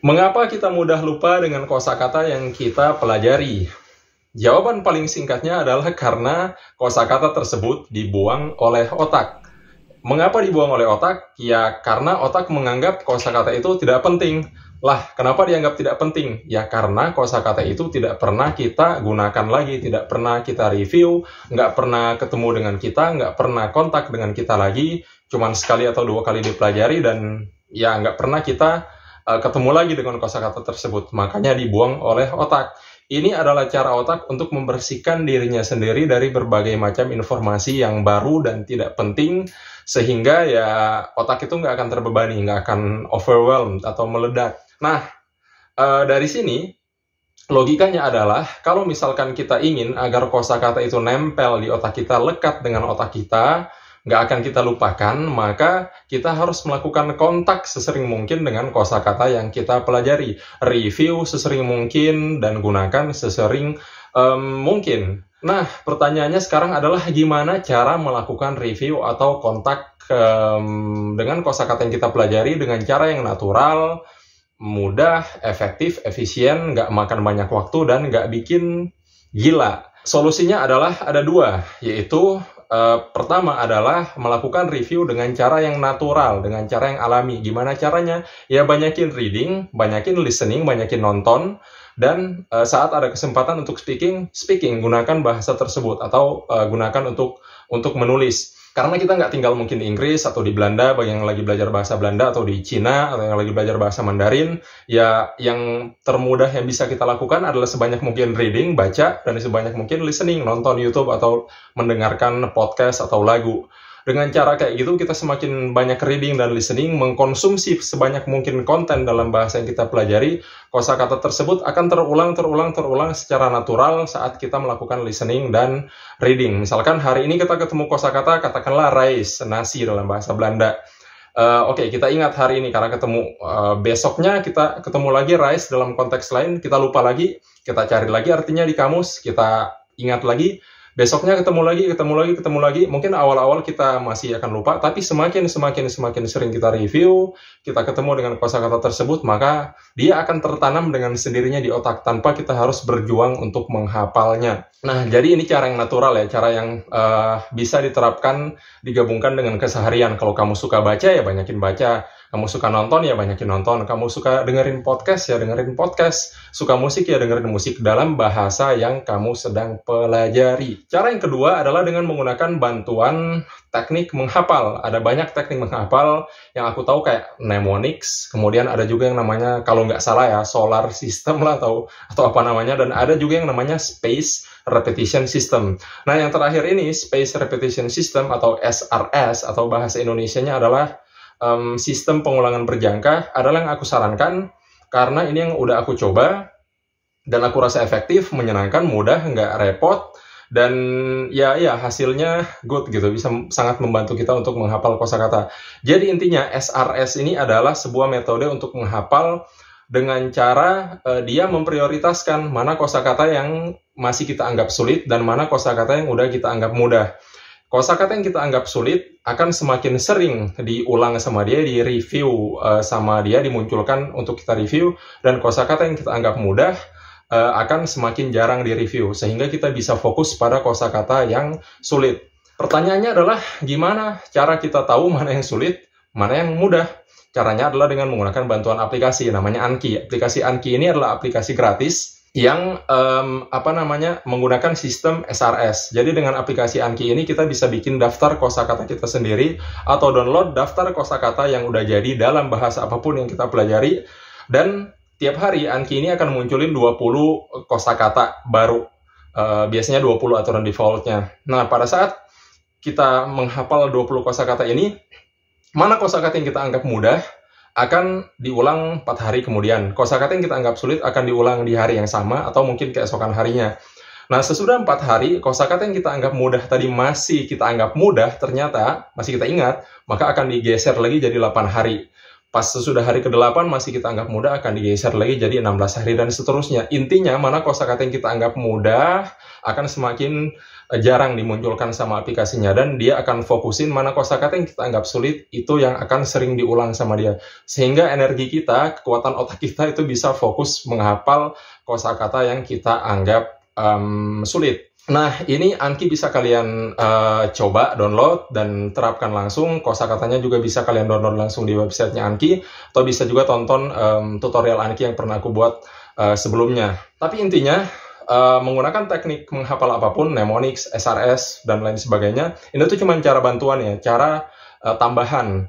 Mengapa kita mudah lupa dengan kosakata yang kita pelajari? Jawaban paling singkatnya adalah karena kosakata tersebut dibuang oleh otak. Mengapa dibuang oleh otak? Ya, karena otak menganggap kosakata itu tidak penting. Lah, kenapa dianggap tidak penting? Ya, karena kosakata itu tidak pernah kita gunakan lagi, tidak pernah kita review, nggak pernah ketemu dengan kita, nggak pernah kontak dengan kita lagi, cuman sekali atau dua kali dipelajari dan ya nggak pernah kita ketemu lagi dengan kosakata tersebut. Makanya dibuang oleh otak. Ini adalah cara otak untuk membersihkan dirinya sendiri dari berbagai macam informasi yang baru dan tidak penting, sehingga ya otak itu nggak akan terbebani, nggak akan overwhelmed atau meledak. Nah, dari sini logikanya adalah kalau misalkan kita ingin agar kosakata itu nempel di otak kita, lekat dengan otak kita, nggak akan kita lupakan, maka kita harus melakukan kontak sesering mungkin dengan kosakata yang kita pelajari. Review sesering mungkin dan gunakan sesering mungkin. Nah, pertanyaannya sekarang adalah gimana cara melakukan review atau kontak dengan kosakata yang kita pelajari dengan cara yang natural, mudah, efektif, efisien, nggak makan banyak waktu, dan nggak bikin gila. Solusinya adalah ada dua, yaitu pertama adalah melakukan review dengan cara yang natural, dengan cara yang alami. Gimana caranya? Ya banyakin reading, banyakin listening, banyakin nonton, dan saat ada kesempatan untuk speaking, gunakan bahasa tersebut atau gunakan untuk menulis. Karena kita nggak tinggal mungkin di Inggris atau di Belanda, bagi yang lagi belajar bahasa Belanda, atau di Cina, atau yang lagi belajar bahasa Mandarin, ya yang termudah yang bisa kita lakukan adalah sebanyak mungkin reading, baca, dan sebanyak mungkin listening, nonton YouTube, atau mendengarkan podcast atau lagu. Dengan cara kayak gitu, kita semakin banyak reading dan listening, mengkonsumsi sebanyak mungkin konten dalam bahasa yang kita pelajari, kosakata tersebut akan terulang secara natural saat kita melakukan listening dan reading. Misalkan hari ini kita ketemu kosakata, katakanlah rice, nasi dalam bahasa Belanda. Oke, kita ingat hari ini karena ketemu. Besoknya kita ketemu lagi rice dalam konteks lain, kita lupa lagi, kita cari lagi artinya di kamus, kita ingat lagi. Besoknya ketemu lagi. Mungkin awal-awal kita masih akan lupa, tapi semakin sering kita review, kita ketemu dengan kosakata tersebut, maka dia akan tertanam dengan sendirinya di otak tanpa kita harus berjuang untuk menghafalnya. Nah, jadi ini cara yang natural ya, cara yang bisa diterapkan, digabungkan dengan keseharian. Kalau kamu suka baca ya banyakin baca. Kamu suka nonton ya banyakin nonton. Kamu suka dengerin podcast ya dengerin podcast. Suka musik ya dengerin musik dalam bahasa yang kamu sedang pelajari. Cara yang kedua adalah dengan menggunakan bantuan teknik menghafal. Ada banyak teknik menghafal yang aku tahu kayak mnemonics. Kemudian ada juga yang namanya, kalau nggak salah ya, solar system lah atau apa namanya. Dan ada juga yang namanya space repetition system. Nah, yang terakhir ini space repetition system atau SRS atau bahasa Indonesianya adalah sistem pengulangan berjangka, adalah yang aku sarankan karena ini yang udah aku coba dan aku rasa efektif, menyenangkan, mudah, nggak repot, dan ya hasilnya good gitu, bisa sangat membantu kita untuk menghafal kosakata. Jadi intinya SRS ini adalah sebuah metode untuk menghafal dengan cara dia memprioritaskan mana kosakata yang masih kita anggap sulit dan mana kosakata yang udah kita anggap mudah. Kosakata yang kita anggap sulit akan semakin sering diulang sama dia, di-review sama dia, dimunculkan untuk kita review, dan kosakata yang kita anggap mudah akan semakin jarang di-review, sehingga kita bisa fokus pada kosakata yang sulit. Pertanyaannya adalah, gimana cara kita tahu mana yang sulit, mana yang mudah? Caranya adalah dengan menggunakan bantuan aplikasi, namanya Anki. Aplikasi Anki ini adalah aplikasi gratis yang menggunakan sistem SRS. Jadi dengan aplikasi Anki ini kita bisa bikin daftar kosakata kita sendiri atau download daftar kosakata yang udah jadi dalam bahasa apapun yang kita pelajari, dan tiap hari Anki ini akan munculin 20 kosakata baru. Biasanya 20 aturan defaultnya. Nah, pada saat kita menghafal 20 kosakata ini, mana kosakata yang kita anggap mudah akan diulang 4 hari kemudian. Kosakata yang kita anggap sulit akan diulang di hari yang sama atau mungkin keesokan harinya. Nah, sesudah 4 hari, kosakata yang kita anggap mudah tadi masih kita anggap mudah, ternyata masih kita ingat, maka akan digeser lagi jadi 8 hari. Pas sesudah hari ke-8 masih kita anggap mudah, akan digeser lagi jadi 16 hari dan seterusnya. Intinya mana kosakata yang kita anggap mudah akan semakin jarang dimunculkan sama aplikasinya, dan dia akan fokusin mana kosakata yang kita anggap sulit, itu yang akan sering diulang sama dia. Sehingga energi kita, kekuatan otak kita itu bisa fokus menghafal kosakata yang kita anggap sulit. Nah, ini Anki bisa kalian coba download dan terapkan langsung. Kosakatanya juga bisa kalian download langsung di websitenya Anki, atau bisa juga tonton tutorial Anki yang pernah aku buat sebelumnya. Tapi intinya, menggunakan teknik menghafal apapun, mnemonics, SRS, dan lain sebagainya, ini tuh cuma cara bantuan ya, cara tambahan.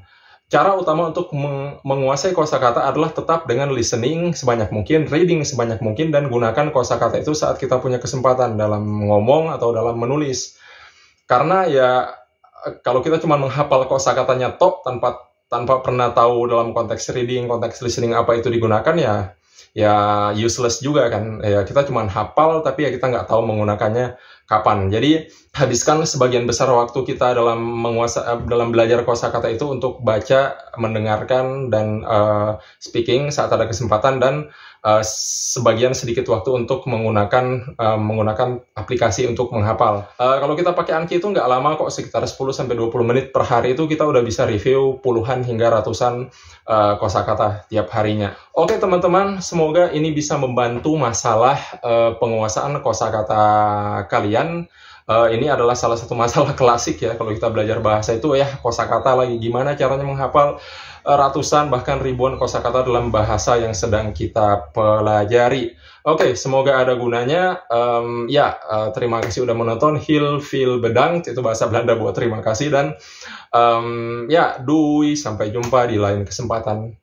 Cara utama untuk menguasai kosakata adalah tetap dengan listening sebanyak mungkin, reading sebanyak mungkin, dan gunakan kosakata itu saat kita punya kesempatan dalam ngomong atau dalam menulis. Karena ya, kalau kita cuma menghafal kosakatanya tanpa pernah tahu dalam konteks reading, konteks listening apa itu digunakan, ya useless juga kan. Ya, kita cuma hafal tapi ya kita nggak tahu menggunakannya kapan. Jadi habiskan sebagian besar waktu kita dalam belajar kosakata itu untuk baca, mendengarkan, dan speaking saat ada kesempatan, dan sebagian sedikit waktu untuk menggunakan aplikasi untuk menghafal. Kalau kita pakai Anki itu nggak lama kok, sekitar 10-20 menit per hari itu kita udah bisa review puluhan hingga ratusan kosakata tiap harinya. Oke teman-teman, semoga ini bisa membantu masalah penguasaan kosakata kalian. Ini adalah salah satu masalah klasik ya kalau kita belajar bahasa itu ya, kosakata lagi. Gimana caranya menghafal ratusan bahkan ribuan kosakata dalam bahasa yang sedang kita pelajari. Oke, semoga ada gunanya. Terima kasih udah menonton. Heel veel bedankt, itu bahasa Belanda buat terima kasih, dan doei, sampai jumpa di lain kesempatan.